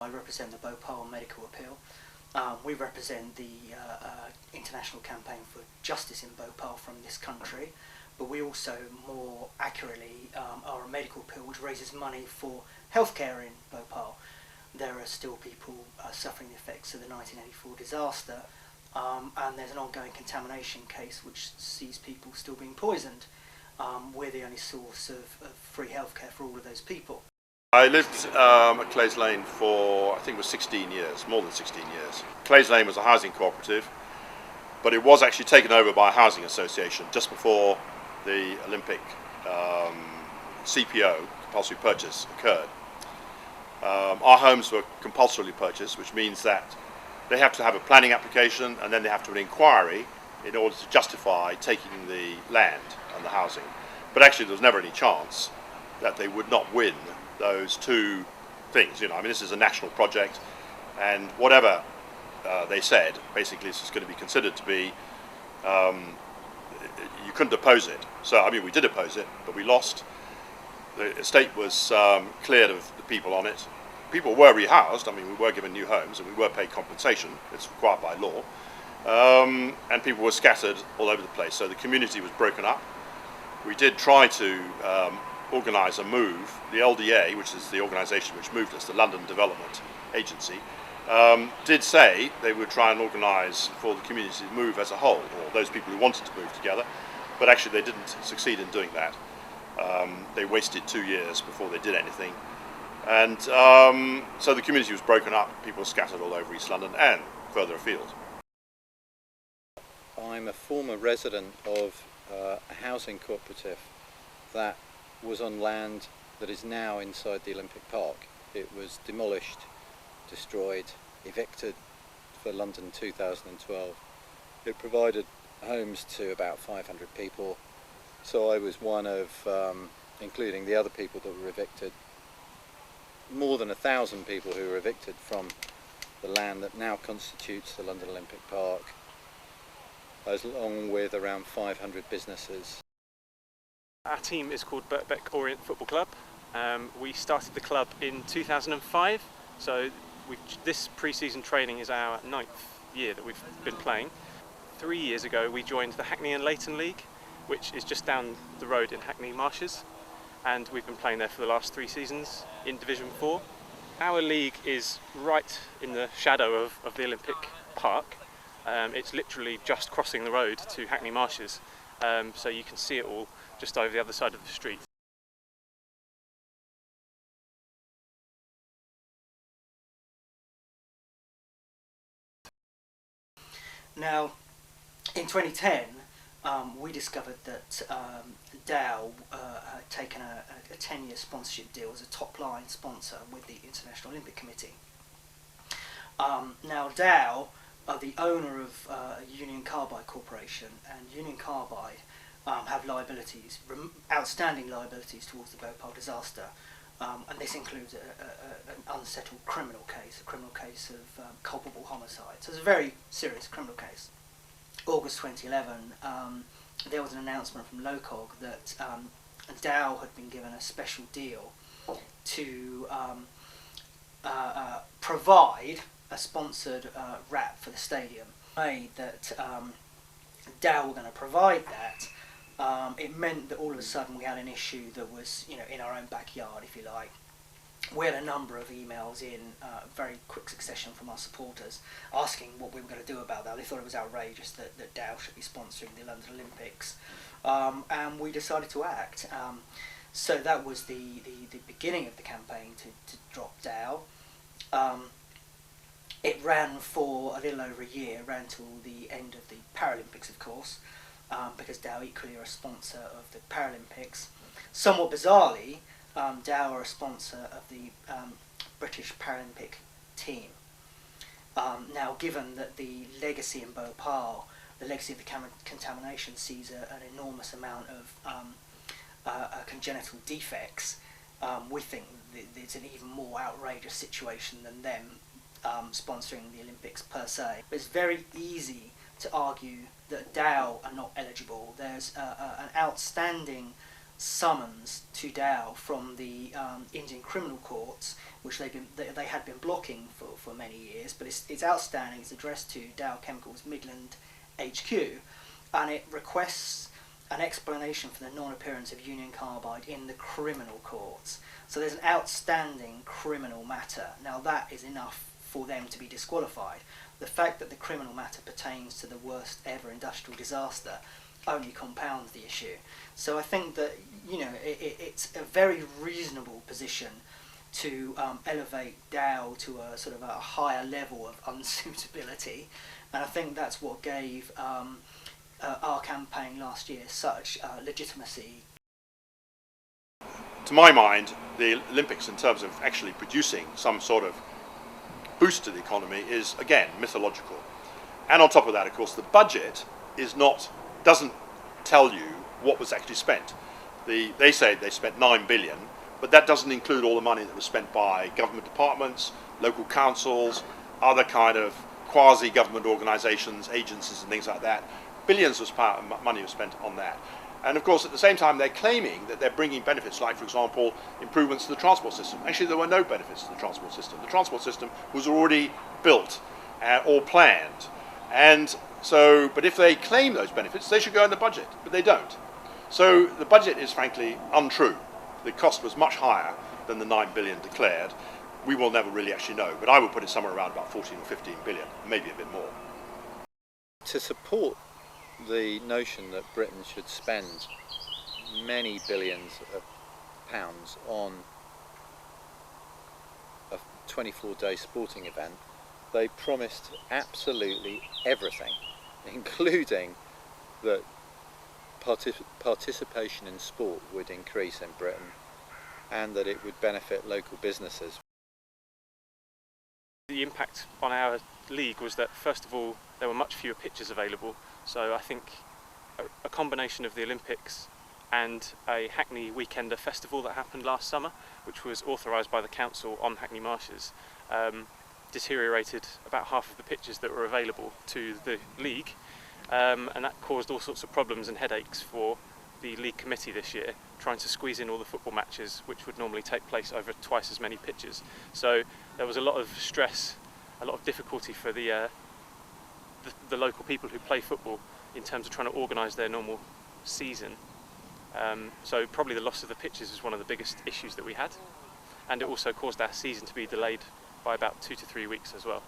I represent the Bhopal Medical Appeal. We represent the international campaign for justice in Bhopal from this country, but we also, more accurately, are a medical appeal which raises money for healthcare in Bhopal. There are still people suffering the effects of the 1984 disaster, and there's an ongoing contamination case which sees people still being poisoned. We're the only source of free healthcare for all of those people. I lived at Clays Lane for, I think it was 16 years, more than 16 years. Clays Lane was a housing cooperative, but it was actually taken over by a housing association just before the Olympic CPO, compulsory purchase, occurred. Our homes were compulsorily purchased, which means that they have to have a planning application and then they have to have an inquiry in order to justify taking the land and the housing. But actually there was never any chance that they would not win those two things. I mean, this is a national project, and whatever they said, basically this is going to be considered to be, you couldn't oppose it. So, I mean, we did oppose it, but we lost. The estate was cleared of the people on it. People were rehoused. I mean, we were given new homes and we were paid compensation. It's required by law. And people were scattered all over the place. So the community was broken up. We did try to organise a move. The LDA, which is the organisation which moved us, the London Development Agency, did say they would try and organise for the community to move as a whole, or those people who wanted to move together, but actually they didn't succeed in doing that. They wasted 2 years before they did anything, and so the community was broken up. People were scattered all over East London and further afield. I'm a former resident of a housing cooperative that was on land that is now inside the Olympic Park. It was demolished, destroyed, evicted for London 2012. It provided homes to about 500 people, so I was one of, including the other people that were evicted, more than 1,000 people who were evicted from the land that now constitutes the London Olympic Park, along with around 500 businesses. Our team is called Birkbeck Orient Football Club. We started the club in 2005, so this pre-season training is our 9th year that we've been playing. 3 years ago we joined the Hackney and Leighton League, which is just down the road in Hackney Marshes, and we've been playing there for the last 3 seasons in Division 4. Our league is right in the shadow of the Olympic Park. It's literally just crossing the road to Hackney Marshes, so you can see it all just over the other side of the street. Now, in 2010, we discovered that Dow had taken a 10-year sponsorship deal as a top-line sponsor with the International Olympic Committee. Now, Dow are the owner of Union Carbide Corporation, and Union Carbide have liabilities, outstanding liabilities towards the Bhopal disaster, and this includes an unsettled criminal case, a criminal case of culpable homicide. So it's a very serious criminal case. August 2011, there was an announcement from LOCOG that Dow had been given a special deal to provide a sponsored wrap for the stadium. That Dow were going to provide that. It meant that all of a sudden we had an issue that was, in our own backyard, if you like. We had a number of emails in very quick succession from our supporters asking what we were going to do about that. They thought it was outrageous that Dow should be sponsoring the London Olympics, and we decided to act. So that was the beginning of the campaign to drop Dow. It ran for a little over a year, ran till the end of the Paralympics, of course, because Dow equally are a sponsor of the Paralympics. Somewhat bizarrely, Dow are a sponsor of the British Paralympic team. Now, given that the legacy in Bhopal, the legacy of the contamination, sees an enormous amount of congenital defects, we think it's an even more outrageous situation than them sponsoring the Olympics per se. But it's very easy to argue that Dow are not eligible. There's an outstanding summons to Dow from the Indian criminal courts, which they had been blocking for many years, but it's outstanding. It's addressed to Dow Chemicals Midland HQ, and it requests an explanation for the non-appearance of Union Carbide in the criminal courts. So there's an outstanding criminal matter. Now that is enough for them to be disqualified. The fact that the criminal matter pertains to the worst ever industrial disaster only compounds the issue. So I think that, you know, it's a very reasonable position to elevate Dow to a sort of a higher level of unsuitability, and I think that's what gave our campaign last year such legitimacy. To my mind, the Olympics, in terms of actually producing some sort of boost to the economy, is again mythological. And on top of that, of course, the budget doesn't tell you what was actually spent. They say they spent 9 billion, but that doesn't include all the money that was spent by government departments, local councils, other kind of quasi-government organisations, agencies and things like that. Billions of money was spent on that. And of course, at the same time, they're claiming that they're bringing benefits, like, for example, improvements to the transport system. Actually, there were no benefits to the transport system. The transport system was already built or planned. And so, but if they claim those benefits, they should go in the budget, but they don't. So the budget is frankly untrue. The cost was much higher than the 9 billion declared. We will never really actually know, but I would put it somewhere around about 14 or 15 billion, maybe a bit more. To support the notion that Britain should spend many billions of pounds on a 24-day sporting event, they promised absolutely everything, including that participation in sport would increase in Britain and that it would benefit local businesses. The impact on our league was that, first of all, there were much fewer pitches available. So I think a combination of the Olympics and a Hackney Weekender festival that happened last summer, which was authorised by the council on Hackney Marshes, deteriorated about half of the pitches that were available to the league, and that caused all sorts of problems and headaches for the league committee this year, trying to squeeze in all the football matches which would normally take place over twice as many pitches. So there was a lot of stress, a lot of difficulty for the local people who play football in terms of trying to organise their normal season. So probably the loss of the pitches is one of the biggest issues that we had, and it also caused our season to be delayed by about 2 to 3 weeks as well.